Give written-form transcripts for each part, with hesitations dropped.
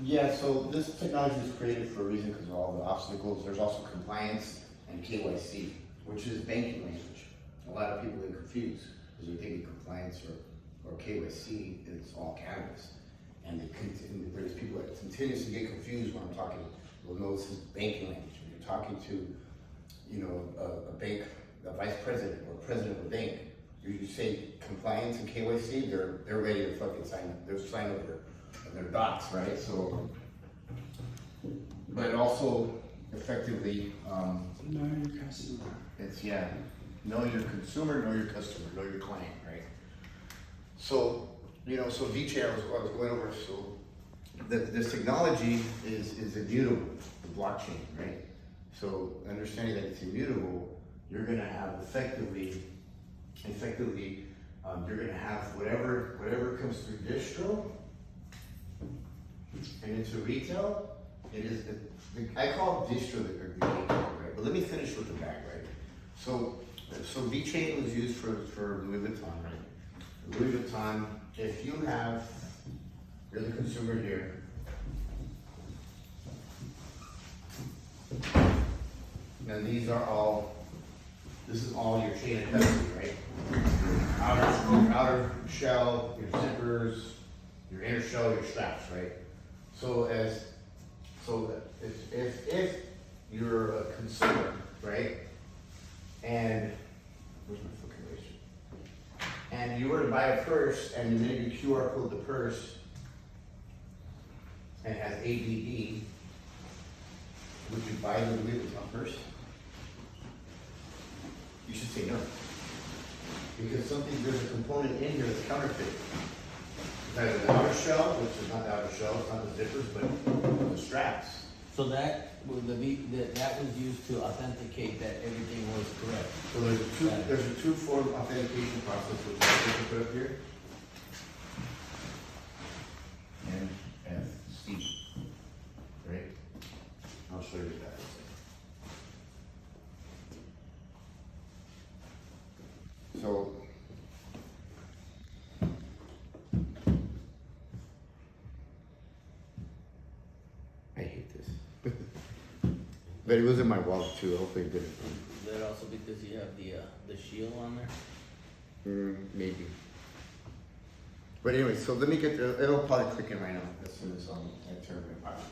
Yeah, so this technology was created for a reason because of all the obstacles. There's also compliance and KYC, which is banking language. A lot of people get confused because they're thinking compliance or KYC is all cannabis. And there's people that continuously get confused when I'm talking, well, no, this is banking language. When you're talking to, a bank, a vice president or president of a bank, you say compliance and KYC, they're ready to fucking sign, they're signing over their docs, right? So, but also effectively, know your customer. it's, know your consumer, know your customer, know your client, right? So, so VJ, I was going over, so this technology is immutable, the blockchain, right? So understanding that it's immutable, you're gonna have effectively, you're gonna have whatever comes through distro and into retail. It is, I call distro the gateway, right? But let me finish with the bag, right? So VeChain was used for Louis Vuitton, right? Louis Vuitton, if you have, you're the consumer here. And these are all, this is all your chain of custody, right? Your outer shell, your zippers, your inner shell, your straps, right? So if you're a consumer, right? And where's my fucking razor? And you were to buy a purse, and the minute you QR code the purse, and it has ABD, would you buy the Louis Vuitton purse? You should say no. Because there's a component in here that's counterfeit. It's either the outer shell, which is not the outer shell, it's not the zippers, but the straps. So that was used to authenticate that everything was correct. So there's a two-form authentication process, which I can put up here. NFC, right? I'll show you that. So, I hate this. But it was in my wallet too, hopefully it didn't. Is that also because you have the shield on there? Maybe. But anyway, so let me get it'll probably click in right now as soon as I turn my pocket.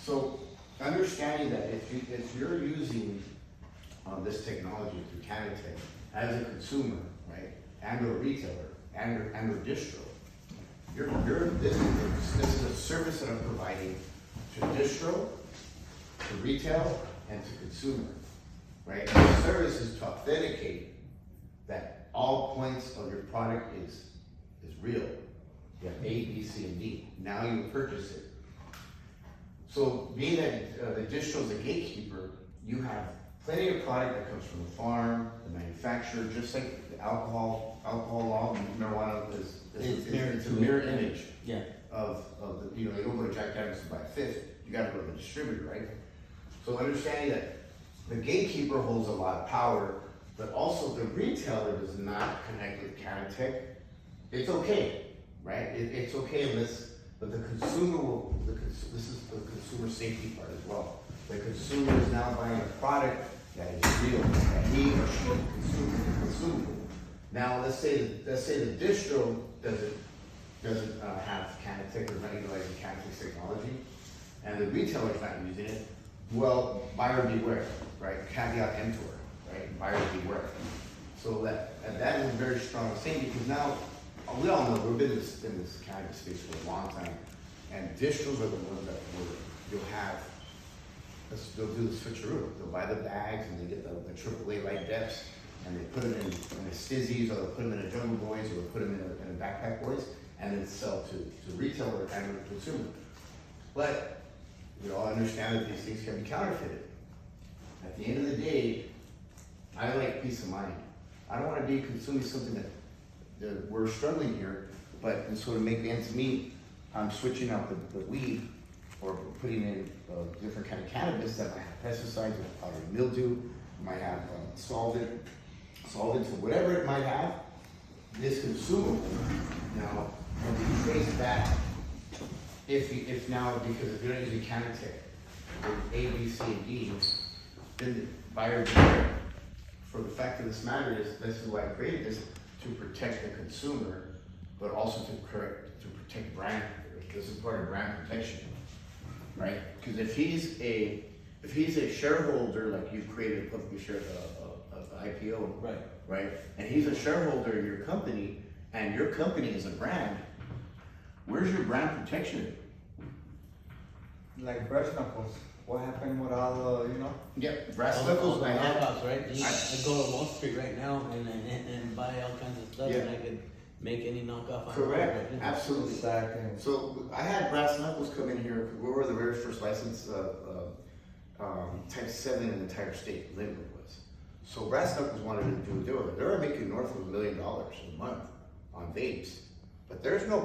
So, understanding that if you're using this technology through CannaTek as a consumer, right, and a retailer, and a distro, this is a service that I'm providing to distro, to retail, and to consumer, right? And the service is to authenticate that all points of your product is real. You have A, B, C, and D. Now you purchase it. So being that the distro is a gatekeeper, you have plenty of product that comes from the farm, the manufacturer, just like the alcohol law, marijuana it's a mirror image of the, you don't go to Jack Daniels to buy a fifth, you gotta go to the distributor, right? So understanding that the gatekeeper holds a lot of power, but also the retailer does not connect with CannaTek. It's okay, right? It's okay unless, but the consumer will, this is the consumer safety part as well. The consumer is now buying a product that is real, that he or she is consumable. Now let's say the distro doesn't have CannaTek or regulating CannaTek technology, and the retailer is not using it. Well, buyer beware, right? Caveat emptor, right? Buyer beware. So that is a very strong thing because now we all know we've been in this cannabis space for a long time, and distros are the ones that they'll do the switcheroo. They'll buy the bags and they get the AAA light depths and they put them in the Stizzies, or they'll put them in a Jungle Boys, or they'll put them in a Backpack Boys, and then sell to retailer and to consumer. But we all understand that these things can be counterfeited. At the end of the day, I like peace of mind. I don't want to be consuming something that we're struggling here, but and so to make the ends meet, I'm switching out the weed or putting in different kind of cannabis that might have pesticides, powdery mildew, might have solvents, or whatever it might have, is consumable. Now, when we trace back if now, because if you're not using CannaTek, with A, B, C, and D, then the buyer beware. For the fact of this matter is, this is why I created this, to protect the consumer, but also to protect brand. This is part of brand protection, right? Because if he's a shareholder, like you've created a publicly shared IPO, right? And he's a shareholder in your company, and your company is a brand. Where's your brand protection? Like brass knuckles. What happened with all the, Yeah, brass All knuckles. the I had. knockoffs, right? I go to Wall Street right now and buy all kinds of stuff, Yeah. and I could make any knockoff. Correct. I want. Absolutely. Exactly. So I had brass knuckles come in here. We were the very first license type 7 in the entire state. Linwood was. So brass knuckles wanted to do a deal. They were making north of $1 million a month on vapes, but there's no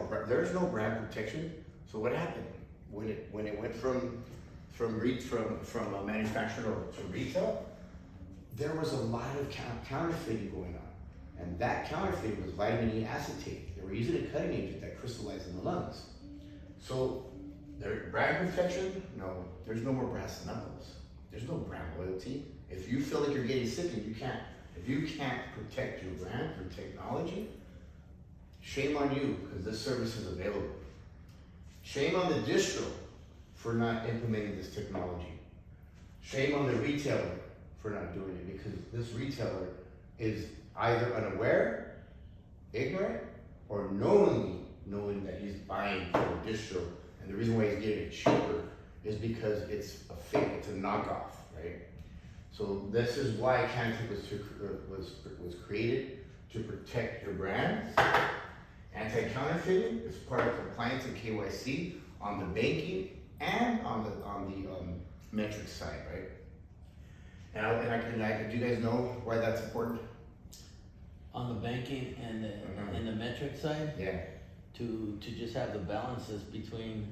brand protection. So what happened when it went from a manufacturer to retail? There was a lot of counterfeiting going on, and that counterfeit was vitamin E acetate. They were using a cutting agent that crystallized in the lungs. So, their brand protection? No, there's no more brass knuckles. There's no brand loyalty. If you feel like you're getting sick and if you can't protect your brand through technology, shame on you, because this service is available. Shame on the distro for not implementing this technology. Shame on the retailer for not doing it, because this retailer is either unaware, ignorant, or knowing that he's buying from a distro, and the reason why he's getting it cheaper is because it's a fake, it's a knockoff, right? So this is why CannaTek was created, to protect your brand. Anti-counterfeiting is part of compliance and KYC on the banking and on the metrics side, right? And do you guys know why that's important? On the banking and the metric side, Yeah. to just have the balances between.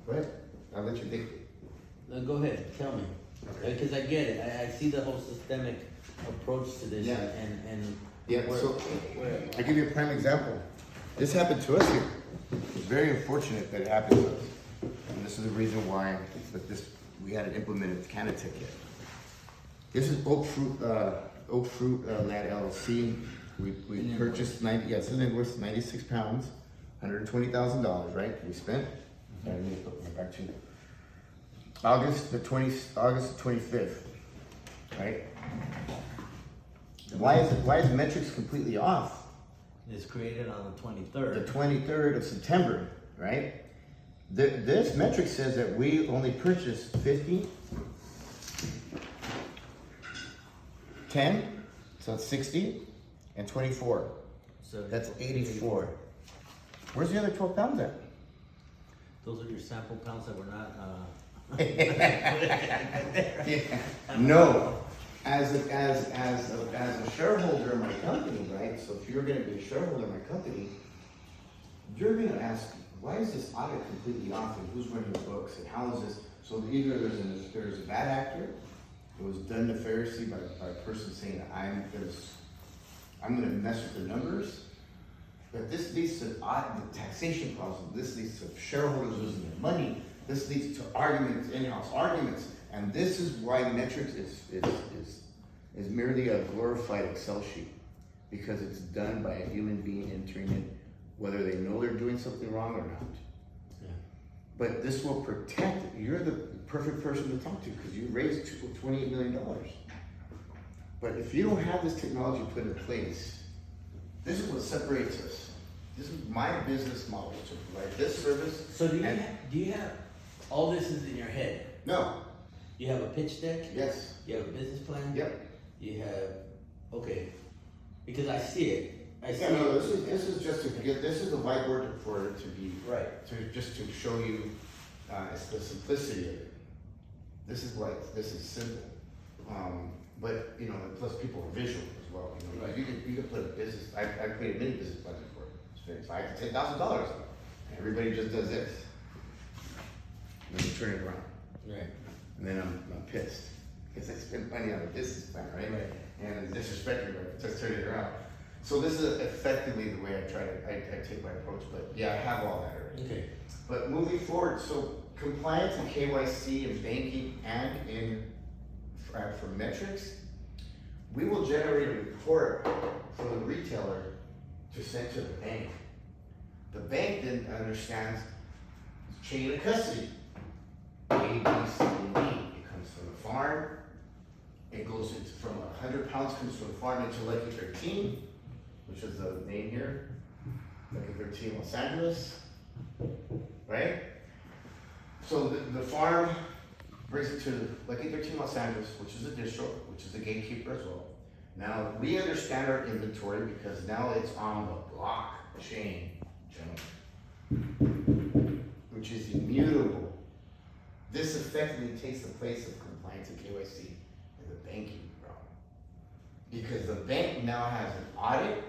Go ahead. I'll let you think. Go ahead, tell me, Okay. because I get it. I see the whole systemic approach to this, Yeah. and Yeah. where- So I'll give you a prime example. This happened to us here. It's very unfortunate that it happened to us, and this is the reason why we hadn't implemented CannaTek yet. This is Oak Fruit Land LLC. We purchased 96 pounds, $120,000, right? We spent. And let me put my back to August the 25th, right? Why is metrics completely off? it's created on the The 23rd. 23rd of September, right? This metric says that we only purchased 50, 10, so that's 60, and 24. So That's 84. Where's the other 12 pounds at? Those are your sample pounds that were not. No, as a shareholder in my company, right? So if you're going to be a shareholder in my company, you're going to ask, why is this audit completely off, and who's running the books, and how is this? So either there's a bad actor, it was done nefariously by a person saying that I'm going to mess with the numbers. But this leads to the taxation problem. This leads to shareholders losing their money. This leads to arguments, in-house arguments, and this is why metrics is merely a glorified Excel sheet, because it's done by a human being entering it, whether they know they're doing something wrong or not. Yeah. But this will protect. You're the perfect person to talk to, because you raised $28 million. But if you don't have this technology put in place, this is what separates us. This is my business model, to provide this service. So do you have all this is in your head? No. You have a pitch deck? Yes. You have a business plan? Yep. You have, okay, because I see it. Yeah, no, this is just to get, this is a whiteboard for it to be, Right. to show you, it's the simplicity of it. This is simple. But, plus people are visual as well, Right. You can put a business, I've created many business plans before. It's $5,000 to $10,000, and everybody just does this. And then you turn it around, Right. and then I'm pissed, because I spent money on a business plan, right? Right. And it's disrespectful, but just turn it around. So this is effectively the way I take my approach, but yeah, I have all that already. Okay. But moving forward, so compliance in KYC and banking and for metrics, we will generate a report for the retailer to send to the bank. The bank then understands chain of custody. A, B, C, and D. It comes from the farm. It goes into, from 100 pounds comes from the farm into Lucky 13, which is the name here. Lucky 13 Los Angeles, right? So the farm brings it to Lucky 13 Los Angeles, which is a distro, which is a gatekeeper as well. Now, we understand our inventory because now it's on the blockchain, gentlemen, which is immutable. This effectively takes the place of compliance and KYC in the banking realm. Because the bank now has an audit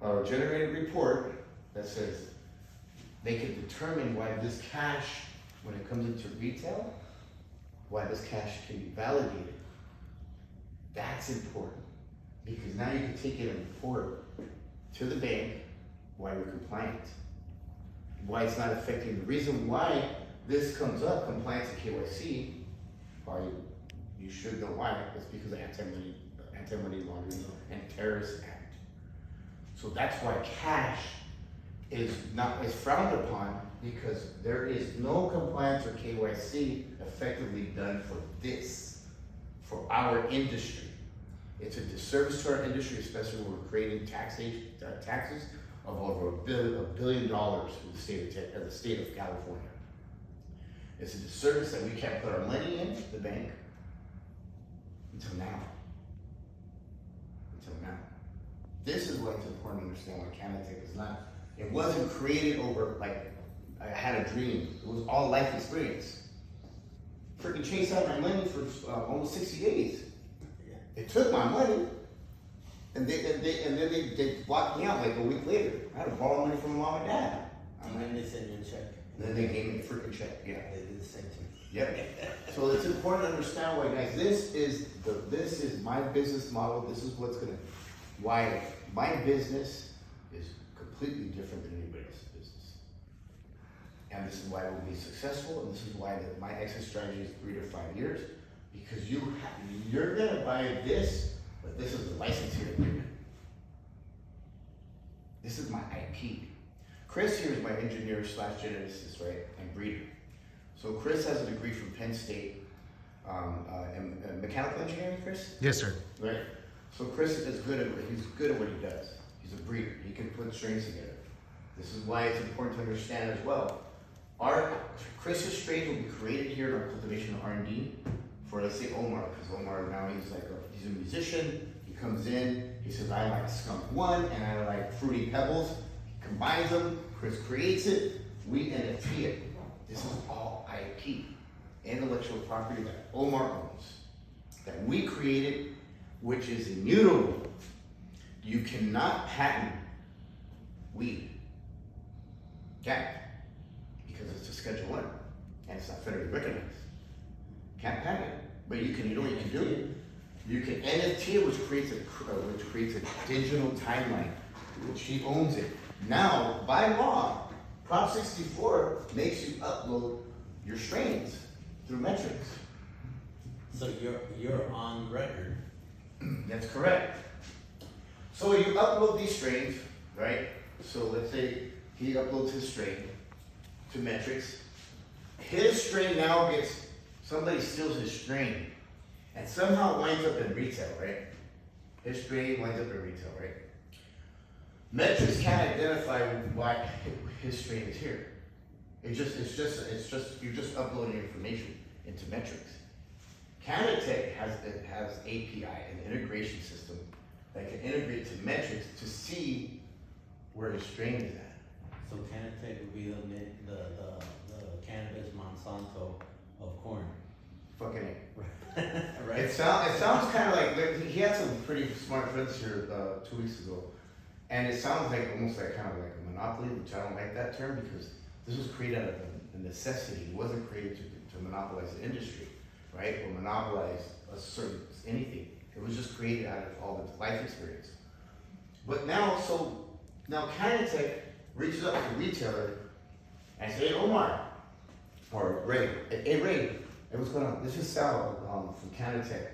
or a generated report that says they can determine why this cash, when it comes into retail, why this cash can be validated. That's important. Because now you can take it and report to the bank why we're compliant. Why it's not affecting, the reason why this comes up, compliance and KYC, why you should know why, it's because of anti-money laundering and terrorist act. So that's why cash is frowned upon, because there is no compliance or KYC effectively done for this, for our industry. It's a disservice to our industry, especially when we're creating taxes of over $1 billion in the state of California. It's a disservice that we can't put our money in the bank until now. Until now. This is what's important to understand why CannaTek is not. It wasn't created over, like, I had a dream. It was all life experience. Freaking chased out my money for almost 60 days. They took my money, and then they blocked me out like a week later. I had to borrow money from my mom and dad. And then they send you a check. And then they gave me a freaking check, yeah. They did the same thing. Yep. So it's important to understand why, guys, this is my business model. This is why my business is completely different than anybody else's business. And this is why we'll be successful, and this is why my exit strategy is 3 to 5 years. Because you're gonna buy this, but this is the licensing agreement. This is my IP. Chris here is my engineer / geneticist, right, and breeder. So Chris has a degree from Penn State, in mechanical engineering, Chris? Yes, sir. Right. So Chris is good at what he does. He's a breeder. He can put strains together. This is why it's important to understand as well. Chris's strains will be created here in our cultivation R&D for, let's say, Omar, because Omar now he's a musician. He comes in, he says, I like Skunk 1 and I like Fruity Pebbles. He combines them, Chris creates it, we NFT it. This is all IP, intellectual property that Omar owns, that we created, which is immutable. You cannot patent weed. Can't, because it's a Schedule 1 and it's not federally recognized. Can't patent it, but you know what you can do? You can NFT it, which creates a digital timeline, which he owns it. Now, by law, Prop 64 makes you upload your strains through metrics. So you're on record. That's correct. So you upload these strains, right? So let's say he uploads his strain to metrics. His strain now somebody steals his strain and somehow winds up in retail, right? His strain winds up in retail, right? Metrics can't identify why his strain is here. It's just you're just uploading information into metrics. CannaTek has API, an integration system that can integrate to metrics to see where his strain is at. So CannaTek would be the cannabis Monsanto of corn. Fucking it. Right? It sounds kind of like he had some pretty smart friends here 2 weeks ago, and it sounds like almost like kind of like a monopoly, which I don't like that term because this was created out of a necessity. It wasn't created to monopolize the industry, right, or monopolize a certain anything. It was just created out of all the life experience. But now, now CannaTek reaches out to the retailer and says, hey, Omar, or Ray, hey Ray, hey, what's going on? This is Sal from CannaTek.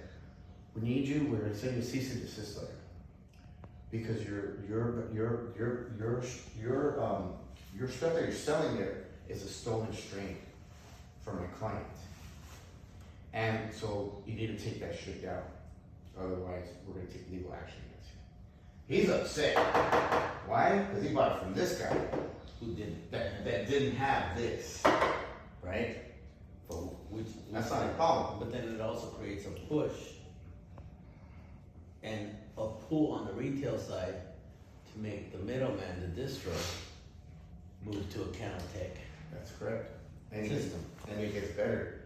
We need you. We're gonna send you a cease and desist letter because your stuff that you're selling there is a stolen strain from my client, and so you need to take that shit down. Otherwise, we're gonna take legal action against you. He's upset. Why? Because he bought it from this guy Who didn't? that didn't have this, right? So that's not a problem. But then it also creates a push and a pull on the retail side to make the middleman, the distro, move to a CannaTek That's correct. And system. it gets better.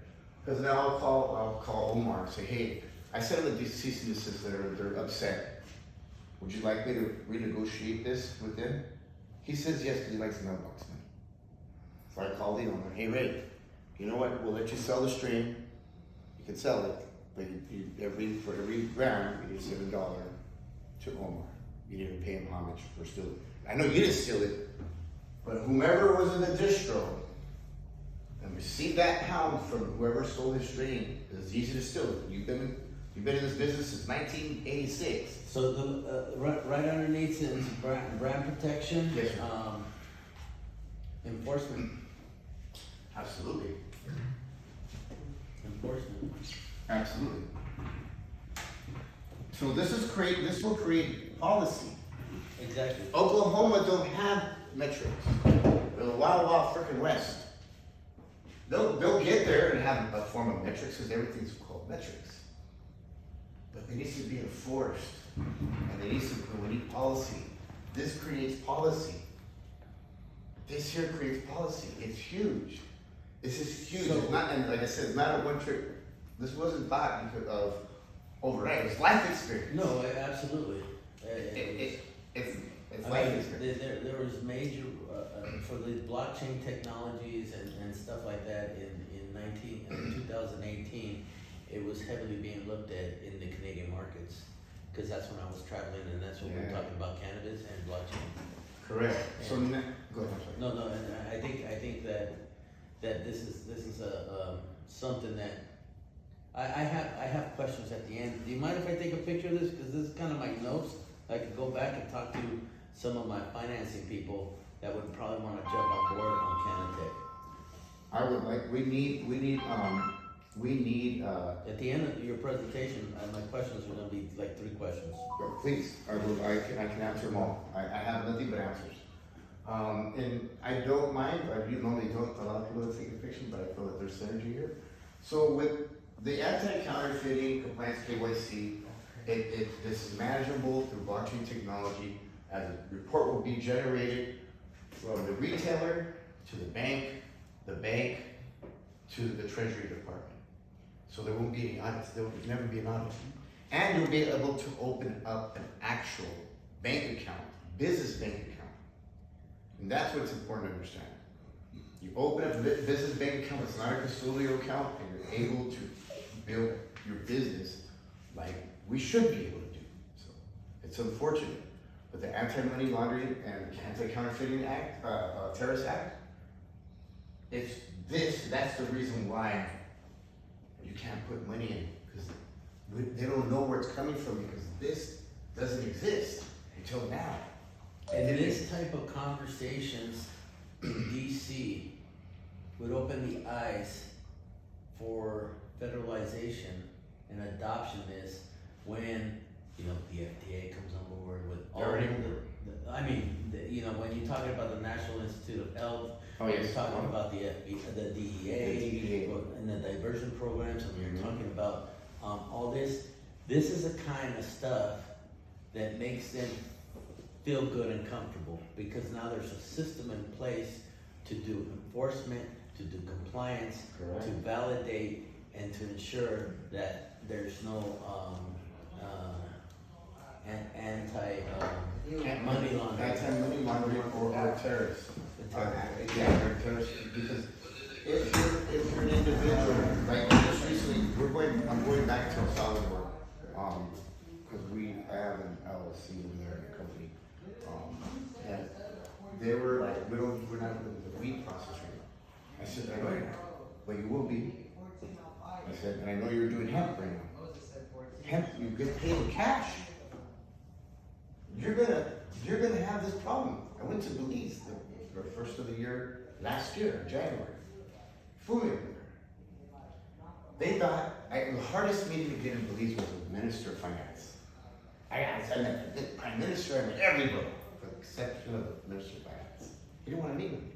Because now I'll call Omar and say, hey, I sent him a cease and desist letter, they're upset. Would you like me to renegotiate this with them? He says yes, because he likes the mailbox money. So I called the owner, hey Ray, you know what, we'll let you sell the stream, you can sell it, but for every gram, you need $7 to Omar. You need to pay him homage for stealing. I know you didn't steal it, but whomever was in the distro and received that pound from whoever stole his stream, it's easy to steal it. You've been in this business since 1986. So the right underneath is brand protection. Yes, sir. Enforcement. Absolutely. Enforcement. Absolutely. So this will create policy. Exactly. Oklahoma don't have metrics. They're the wild frickin' west. They'll get there and have a form of metrics because everything's called metrics. But it needs to be enforced. And we need policy. This creates policy. This here creates policy. It's huge. This is huge. So- It's not, and like I said, it's not a one trick. This wasn't bought because of overnight. It's life experience. No, absolutely. It's I life mean, experience. there was major, for the blockchain technologies and stuff like that in 2018, it was heavily being looked at in the Canadian markets. Cause that's when I was traveling and that's when we were Yeah. talking about cannabis and blockchain. Correct. So And- go ahead. I'm sorry. No, and I think that this is a, something that, I have questions at the end. Do you mind if I take a picture of this? Cause this is kind of my notes. I could go back and talk to some of my financing people that would probably wanna jump on board on CannaTek. I would like, we need, At the end of your presentation, my questions are gonna be like 3 questions. please, I can answer them all. I have nothing but answers. And I don't mind, I normally don't allow people to take a picture, but I feel that there's synergy here. So with the anti-counterfeiting compliance KYC, this is manageable through blockchain technology, as a report will be generated from the retailer to the bank to the Treasury Department. So there won't be any audits, there will never be an audit. And you'll be able to open up an actual bank account, business bank account. And that's what's important to understand. You open up a business bank account, it's not a custodial account, and you're able to build your business like we should be able to do. So it's unfortunate, but the Anti-Money Laundering and Anti-Counterfeiting Act, Terrorist Act, that's the reason why you can't put money in, because they don't know where it's coming from, because this doesn't exist until now. And this type of conversations in DC would open the eyes for federalization and adoption is when, the FDA comes on board with all They're already when you're talking about the National Institute of Health, Oh, you're yes. talking about the DEA, and the diversion programs, and you're talking about all this. This is the kind of stuff that makes them feel good and comfortable, because now there's a system in place to do enforcement, to do compliance, Correct. to validate, and to ensure that there's no money laundering. Anti-money laundering or terrorists. Yeah, or terrorists, because if you're an individual, like just recently, I'm going back to El Salvador, because I have an LLC over there in the company. And they were like, we're not in the weed process right now. I said, I know you're not, but you will be. I said, and I know you're doing hemp right now. Hemp, you get paid in cash. You're gonna have this problem. I went to Belize the first of the year, last year, January. Flew me over there. They thought, the hardest meeting to get in Belize was with the Minister of Finance. I met the Prime Minister, I met everybody, with the exception of the Minister of Finance. He didn't want to meet with me.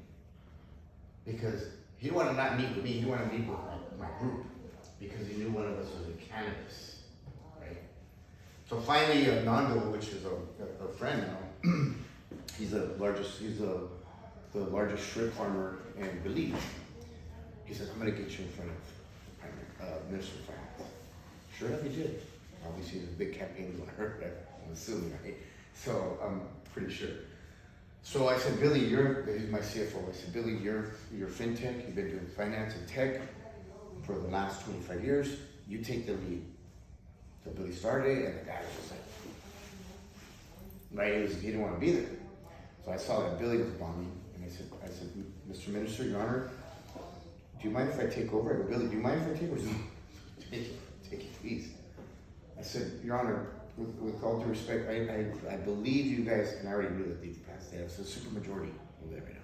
Because he didn't want to not meet with me, he wanted to meet with my group. Because he knew one of us was in cannabis, right? So finally, Nando, which is a friend now, he's the largest shrimp farmer in Belize. He says, I'm gonna get you in front of Minister of Finance. Sure enough, he did. Obviously, there's a big campaign going to hurt, right? I'm assuming, right? So I'm pretty sure. So I said, Billy, he's my CFO. I said, Billy, you're fintech. You've been doing finance and tech for the last 25 years. You take the lead. So Billy started, and the guy was just like, right? He didn't want to be there. So I saw that Billy was bombing, and I said, Mr. Minister, Your Honor, do you mind if I take over? I go, Billy, do you mind if I take over? Take it, please. I said, Your Honor, with all due respect, I believe you guys, and I already knew that they'd pass. They have a super majority over there right now.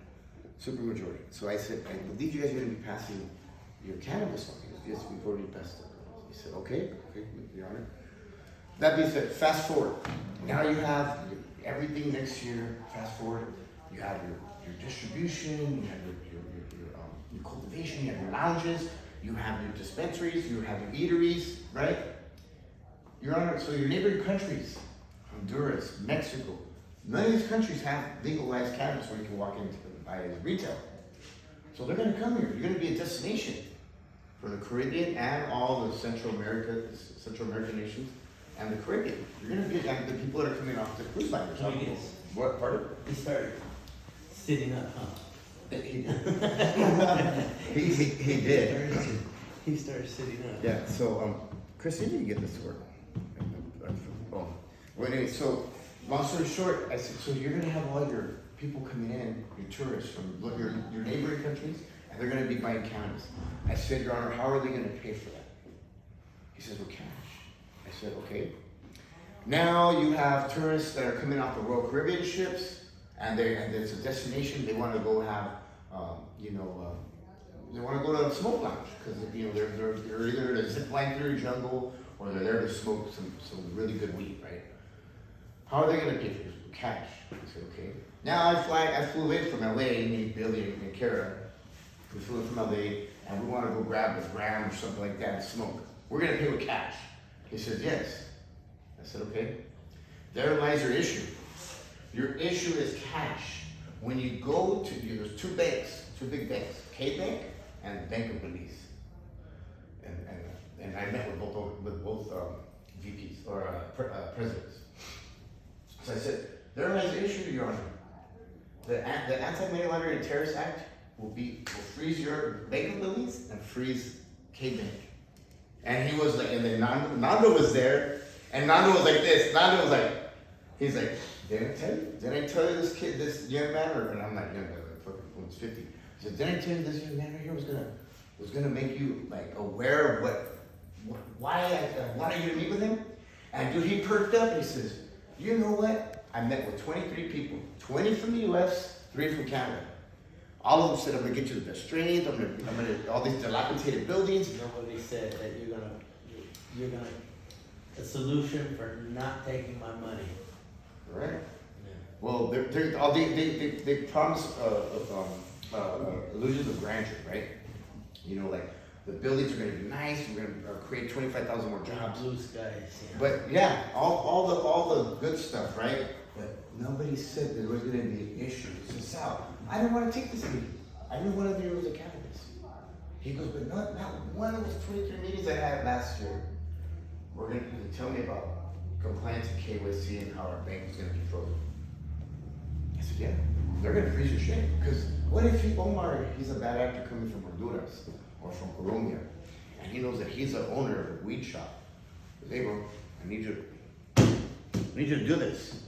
Super majority. So I said, I believe you guys are going to be passing your cannabis law. He goes, yes, we've already passed it. He said, okay, Your Honor. That being said, fast forward. Now you have everything next year. Fast forward. You have your distribution, you have your cultivation, you have your lounges, you have your dispensaries, you have your eateries, right? Your Honor, so your neighboring countries, Honduras, Mexico, none of these countries have legalized cannabis where you can walk in and buy it as retail. So they're going to come here. You're going to be a destination for the Caribbean and all the Central American nations and the Caribbean. You're going to be the people that are coming off the cruise liners. What part of it? He started sitting up, huh? He did. He started sitting up. Yeah, so, Chris, you didn't get this to work. Oh. Well, anyway, so, long story short, I said, so you're gonna have all your people coming in, your tourists from your neighboring countries, and they're gonna be buying cannabis. I said, Your Honor, how are they gonna pay for that? He says, well, cash. I said, okay. Now you have tourists that are coming off the Royal Caribbean ships, and it's a destination. They want to go have, they want to go to a smoke lounge because they're either in a zip line through the jungle or they're there to smoke some really good weed, right? How are they going to pay for this? Cash. I said, okay. Now I flew in from LA, me, Billy, and Kara. We flew in from LA, and we want to go grab a gram or something like that and smoke. We're going to pay with cash. He says, yes. I said, okay. There lies your issue. Your issue is cash. When you go to, there's two big banks, K-Bank and Bank of Belize. And I met with both VPs or presidents. So I said, there lies the issue, Your Honor. The Anti-Money Laundering and Terrorist Act will freeze your Bank of Belize and freeze K-Bank. And he was like, and then Nando was there, and Nando was like this. Nando was like, he's like, didn't I tell you this young man, and I'm not young, but I'm 50. He said, didn't I tell you this young man right here was gonna make you like aware of why I wanted you to meet with him? And dude, he perked up and he says, you know what? I met with 23 people, 20 from the US, 3 from Canada. All of them said, I'm gonna get you the best strains, I'm gonna all these dilapidated buildings. Nobody said that you're gonna, a solution for not taking my money. Right. Yeah. Well, they promise illusions of grandeur, right? You know, like the buildings are going to be nice. We're going to create 25,000 more jobs. Blue skies. Yeah. But yeah, all the good stuff, right? But nobody said there was going to be issues. So Sal, I didn't want to take this meeting. I didn't want to deal with the cannabis. He goes, but not one of those 23 meetings I had last year. We're going to tell me about compliance and KYC and how our bank is going to be frozen. I said, yeah, they're going to freeze your shit. Because what if Omar, he's a bad actor coming from Honduras or from Colombia, and he knows that he's the owner of a weed shop. He goes, hey bro, I need you to do this.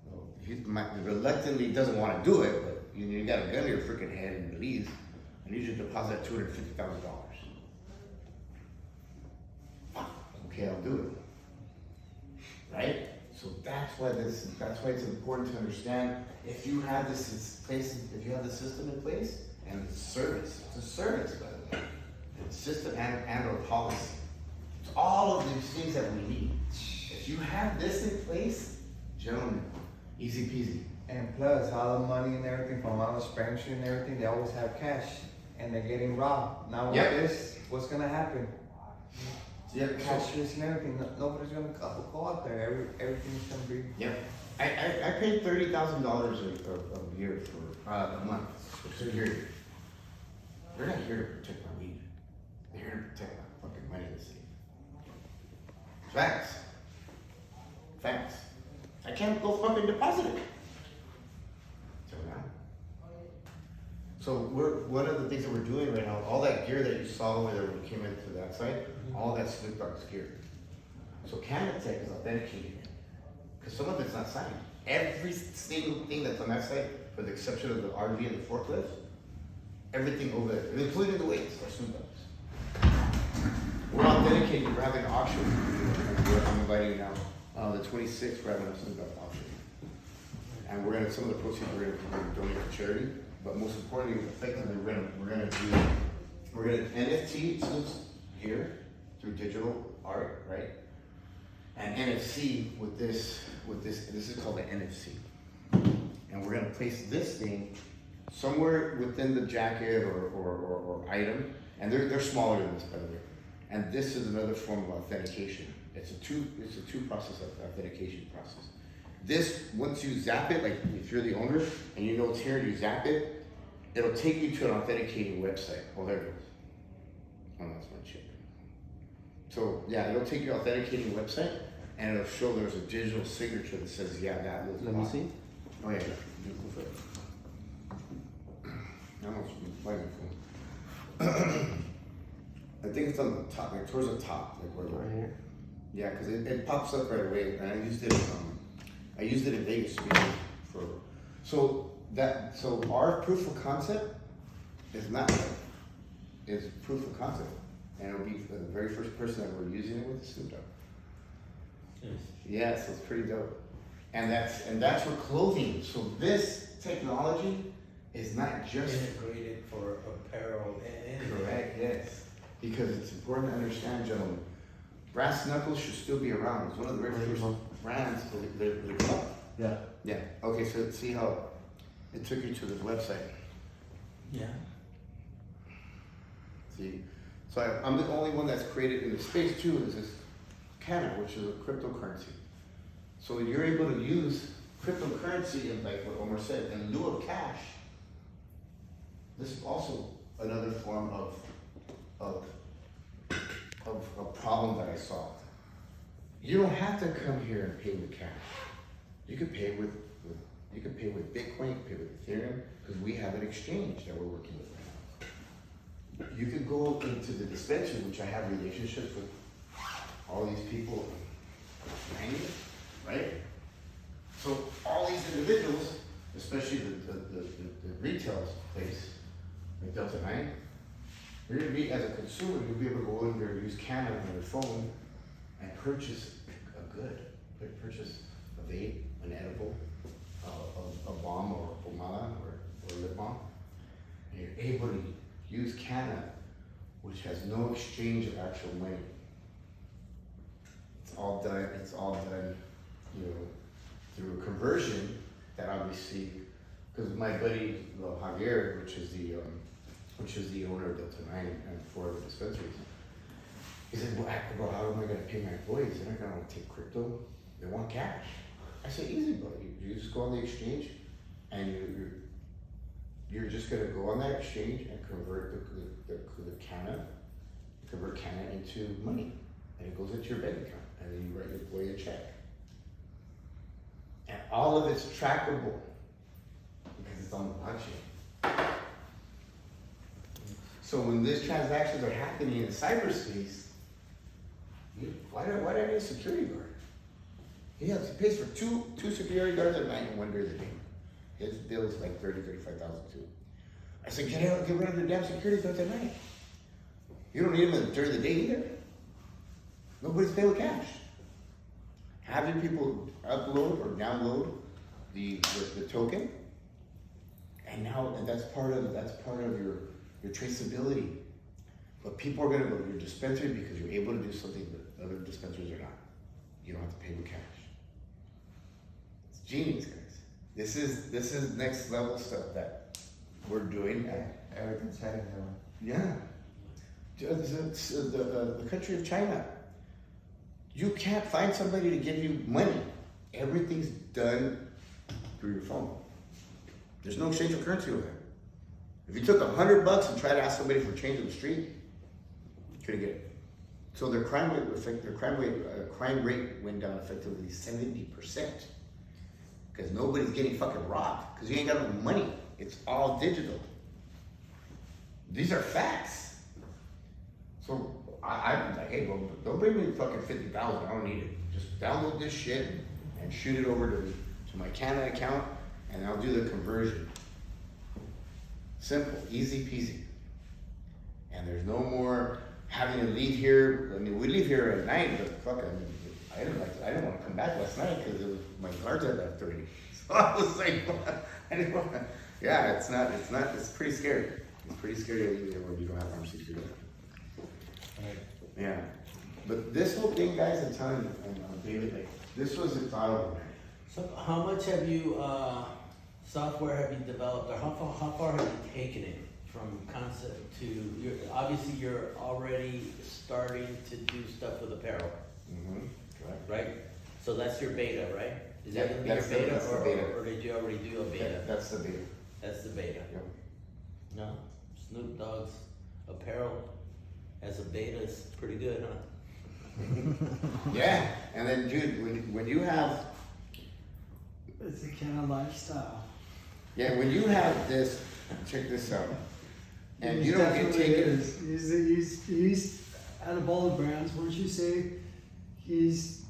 Well, reluctantly doesn't want to do it, but you got a gun to your freaking head in Belize, I need you to deposit $250,000. Okay, I'll do it. Right? So that's why it's important to understand if you have this place, if you have the system in place and the service, it's a service, by the way. It's a system and or policy. It's all of these things that we need. If you have this in place, gentlemen, easy peasy. And plus, all the money and everything from all the expenditure and everything, they always have cash, and they're getting robbed. Now with Yep. this, what's gonna happen? Yep. Cashless and everything, nobody's gonna go out there, everything's gonna be. Yep. I paid $30,000 a year for a month for security. They're not here to protect my weed. They're here to protect my fucking money in the city. Facts. Facts. I can't go fucking deposit it. Till now. So one of the things that we're doing right now, all that gear that you saw when we came into that site, all that Snoop Dogg's gear. So CannaTek is authenticating it. Because some of it's not signed. Every single thing that's on that site, with the exception of the RV and the forklift, everything over there, including the weights, are Snoop Dogg's. We're authenticating, we're having an auction. I'm inviting you now. The 26th, we're having a Snoop Dogg auction. And some of the proceeds we're gonna donate to charity. But most importantly, effectively, we're gonna NFT Snoop's gear through digital art, right? And NFC with this is called the NFC. And we're gonna place this thing somewhere within the jacket or item, and they're smaller than this, by the way. And this is another form of authentication. It's a two process of authentication process. This, once you zap it, like if you're the owner and you know it's here and you zap it, it'll take you to an authenticating website. Oh, there it goes. Oh, that's my chip. So yeah, it'll take you to an authenticating website and it'll show there's a digital signature that says, yeah, that was Let me see. Oh yeah, go for it. I almost playing my phone. I think it's on the top, like towards the top, like where Right here. Yeah, because it pops up right away, and I used it in Vegas for. So our proof of concept is not is proof of concept, and it'll be the very first person that we're using it with is Snoop Dogg. Yes. Yeah, so it's pretty dope, and that's for clothing. So this technology is not just Integrated for apparel and. correct. Yes, because it's important to understand, gentlemen. Brass knuckles should still be around. It's one of the very first brands that they're called. Yeah. Yeah. Okay, so see how it took you to this website. Yeah. See, so I'm the only one that's created in the space too. Is this Canna, which is a cryptocurrency. So you're able to use cryptocurrency, and like what Omar said, in lieu of cash. This is also another form of a problem that I solved. You don't have to come here and pay with cash. You can pay with Bitcoin, you can pay with Ethereum, because we have an exchange that we're working with right now. You could go into the dispensary, which I have relationships with all these people behind me, right? So all these individuals, especially the retail place, like Delta 9, you're gonna be, as a consumer, you'll be able to go in there and use Canna on your phone and purchase a good, purchase a vape, an edible, a balm or a pomada or a lip balm. And you're able to use Canna, which has no exchange of actual money. It's all done, you know, through a conversion that obviously, because my buddy Javier, which is the owner of Delta 9 and 4 of the dispensaries. He said, well, bro, how am I gonna pay my employees? They're not gonna take crypto, they want cash. I said, easy, bro, you just go on the exchange and you're just gonna go on that exchange and convert the convert Canna into money. And it goes into your bank account and then you write your employee a check. And all of it's trackable because it's on the blockchain. So when these transactions are happening in cyberspace, why do I need a security guard? Yes, he pays for two security guards at night and one during the day. His bill is like 35,000 too. I said, get rid of the damn security guards at night. You don't need them during the day either. Nobody's paying with cash. Having people upload or download the token, and now that's part of your traceability. But people are gonna go to your dispensary because you're able to do something that other dispensaries are not. You don't have to pay with cash. It's genius, guys. This is next level stuff that we're doing. Everything's heading there. Yeah. The country of China. You can't find somebody to give you money. Everything's done through your phone. There's no exchange of currency over there. If you took $100 and tried to ask somebody for change in the street, you couldn't get it. So their crime rate went down effectively 70%. Because nobody's getting fucking robbed. Because you ain't got no money. It's all digital. These are facts. So I'm like, hey, bro, don't bring me fucking 50,000. I don't need it. Just download this shit and shoot it over to my Canada account, and I'll do the conversion. Simple, easy peasy. And there's no more having to leave here. I mean, we leave here at night, but fuck, I didn't want to come back last night because my guards had left already. So I was like, I didn't want to. Yeah, it's pretty scary. It's pretty scary to leave here when you don't have armed security. Right. Yeah. But this whole thing, guys, I'm telling you, David, like, this was a thought of mine. So how much have you, software have you developed, or how far have you taken it from concept to, obviously you're already starting to do stuff with apparel, right? So that's your beta, right? Is that gonna be your beta, that's the beta. or did you already do a beta? That's the beta. That's the beta. Yep. No, Snoop Dogg's apparel as a beta is pretty good, huh? Yeah, and then dude, when you have, It's a kind of lifestyle. yeah, when you have this, check this out, and you He don't get definitely taken. is. He's out of all the brands, wouldn't you say he's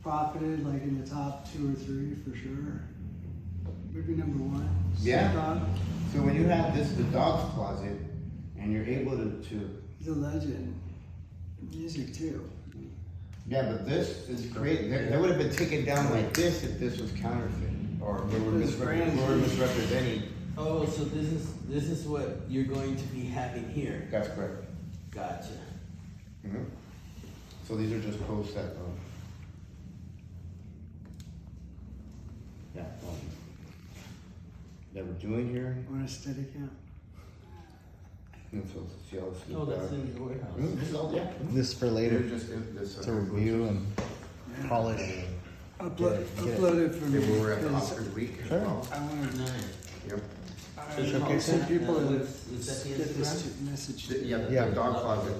profited like in the top 2 or 3 for sure? Maybe number 1. Yeah. Snoop Dogg, So when you have the dog's closet, and you're able to he's a legend. Music too. yeah, but this is great. That would have been taken down like this if this was counterfeit, or they were This brand- misrepresenting. Oh, so this is what you're going to be having here. That's correct. Gotcha. Mm-hmm. So these are just posts that, that we're doing here. Want a steady count? And so, see all this. Oh, that's in your warehouse. This is all, yeah. This for later They're just this, to review and polish. Uploaded from They me. were at the 'cause Oscars week as Sure. well. I want to. Nice. Yep. I want some people to Is that the get this Instagram? message. Yeah, Yeah. the dog closet.